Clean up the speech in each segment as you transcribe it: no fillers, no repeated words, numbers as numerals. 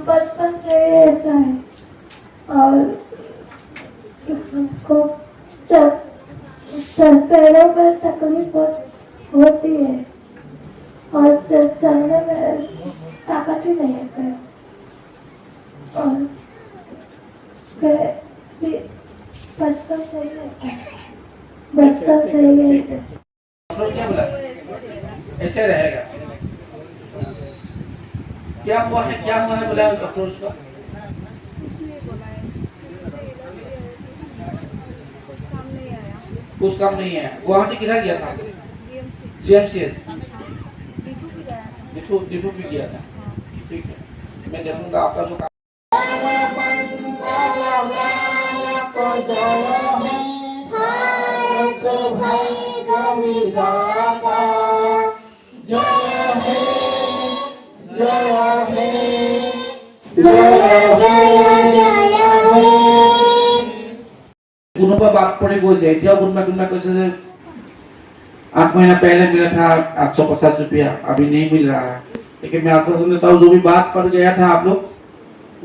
बचपन से ही ऐसा है और हमको पैरों में तकलीफ होती है और चलने में ताकत ही नहीं है पैर और बचपन से ही ऐसा है बचपन से ही ऐसा है। क्या बोला ऐसे रहेगा क्या हुआ है बोला डॉक्टर उसका कुछ काम नहीं है गुवाहाटी किधर गया था CMCS डिफू भी गया था ठीक है मैं देखूंगा आपका जो कोनोबा बात पड़े গৈছে এতিয়াও কোনবা কৈছে যে 8 महीना पहले मिला था 850 रुपया अभी नहीं मिल रहा है लेकिन मैं आश्वासन देता हूँ जो भी बात पर गया था आप लोग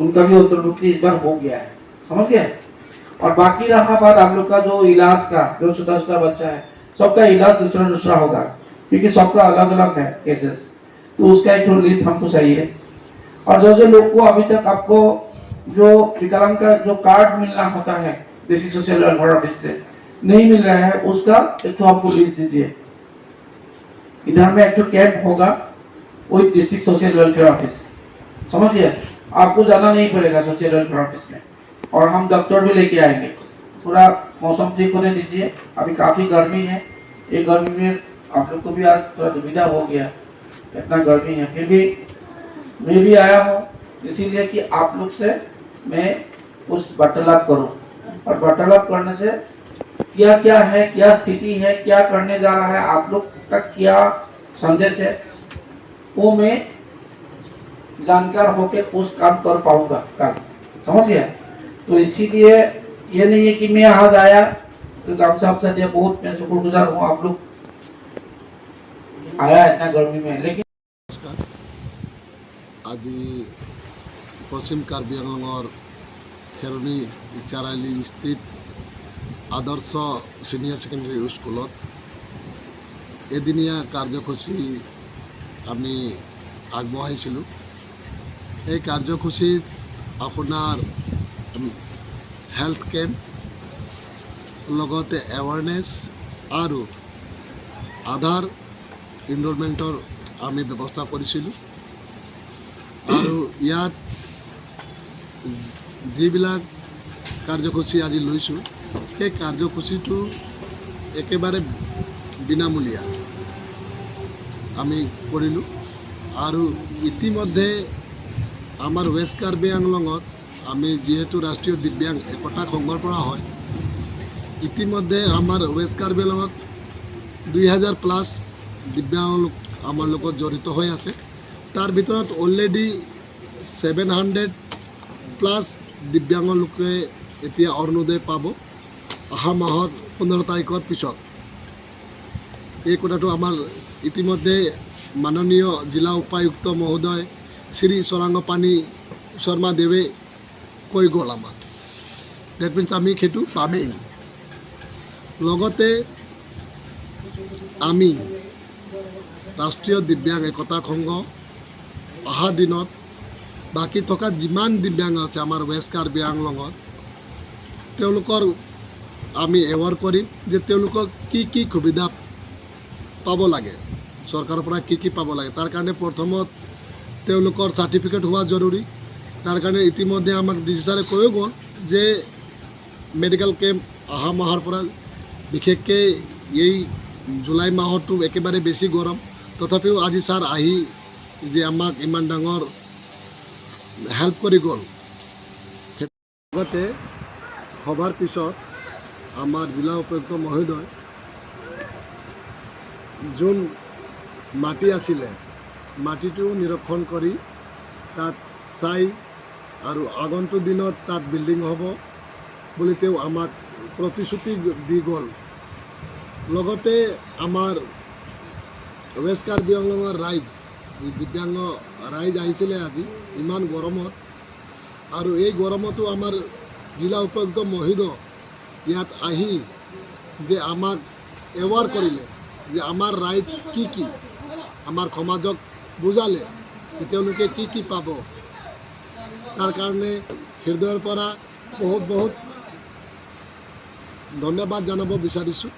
उनका भी उत्तरभुक्ति इस बार हो गया है समझ गए और बाकी रहा बात आप लोग का जो इलाज का जो छोटा बच्चा है सबका इलाज दूसरा होगा क्योंकि सबका अलग अलग है केसेस तो उसका एक लिस्ट हमको चाहिए और जो लोग को अभी तक आपको जो विकलांग का जो कार्ड मिलना होता है डिस्ट्रिक्ट सोशल वेलफेयर ऑफिस से नहीं मिल रहा है उसका एक आपको लिस्ट दीजिए इधर में एक कैंप होगा वही डिस्ट्रिक्ट सोशल वेलफेयर ऑफिस समझिए आपको जाना नहीं पड़ेगा सोशल वेलफेयर ऑफिस में और हम डॉक्टर भी लेके आएंगे थोड़ा मौसम ठीक होने दीजिए अभी काफ़ी गर्मी है ये गर्मी में आप लोग को भी आज थोड़ा दुविधा हो गया इतना गर्मी है फिर भी मैं भी आया हूँ इसीलिए कि आप लोग से मैं उस वार्तालाप करूँ और वार्तालाप करने से क्या है क्या स्थिति है क्या करने जा रहा है आप लोग का क्या संदेश है वो मैं जानकार होकर उस काम कर पाऊंगा कल समझ गया तो इसीलिए ये नहीं है कि मैं आज आया तो काम साहब से दिया बहुत मैं शुक्रगुजार हूँ आप लोग आया इतना गर्मी में लेकिन आज पश्चिम कार्बी आंगलंगर खेरनी चाराली स्थित आदर्श सिनियर सेकेंडरी स्कूल एदिनिया कार्यसूची आमी आगबढ़ाइছিলো এই कार्यसूची আপনার हेल्थ कैम्प लगते एवारनेस और आधार इनरोलमेंटर आमी व्यवस्था करिছিলো और ইয়াত যিবিলাক कार्यसूची आज लैছোঁ সেই कार्यसूचीটো एकेबारे বিনামূলীয়া আমি কৰিলোঁ और ইতিমধ্যে आमार वेस्ट कार्बी आंगलंगत आमी जेहेतु राष्ट्रीय दिव्यांग एकता संघर পৰা হয় इतिमध्ये आमार वेस्ट कार्बी आंगलंगत 2000 प्लस दिव्यांग आमार লগত जड़ित হৈ আছে तार ভিতৰত অলৰেডি 700 प्लस दिव्यांग लोके এতিয়া অৰুণোদয় পাব अहा माहर 15 तारिखर पिছত এই কথাটো आमार इतिमध्ये माननीय जिला उपायुक्त महोदय श्री सौरांगपानी शर्मा देवे কৈ গ'ল আমাক ডেট মিन्स আমি সেইটো পামেই লগতে আমি राष्ट्रीय दिव्यांग एकता संघ अहा दिनत बाकी थका जिमान दिव्यांग আছে आमार वेस्ट कार्बी आंगलंगत তেওঁলোকৰ আমি এৱাৰ কৰিম যে তেওঁলোকক কি সুবিধা পাব লাগে सरकार পৰা কি পাব লাগে তাৰ কাৰণে প্ৰথমত তেওঁলোকৰ সাৰ্টিফিকেট হোৱা জৰুৰী तार कारण इतिमध्ये आमक डीसी सारे কৈ গ'ল যে मेडिकल कैम्प अहा माहर पर विशेषके ये जुलाई माहतो एकेबारे बेसि गरम तथापिও आज सार आही जे आमक इमान डांगर हेल्प करि ग'ल। সভাৰ পিছত আমাৰ জিলা উপায়ুক্ত মহোদয় যোন মাটি আছিলে মাটিটো নিৰীক্ষণ কৰি তাত চাই আৰু আগন্তুক দিনত তাত বিল্ডিং হ'ব বুলি তেওঁ আমাক প্ৰতিশ্ৰুতি দি গ'ল। লগতে আমাৰ ৱেষ্ট কাৰ্বি আংলঙৰ ৰাইজ দিব্যাংগ ৰাইজ আহিছিলে আজি ইমান গৰমত, আৰু এই গৰমতো আমাৰ জিলা উপায়ুক্ত মহোদয় ইয়াত আহি যে আমাক এৱাৰ কৰিলে যে আমাৰ ৰাইট কি আমাৰ সমাজক বুজালে যে তেওঁলোকে কি পাব, তাৰ কাৰণে হৃদয়ৰ পৰা বহুত ধন্যবাদ জনাব বিচাৰিছোঁ।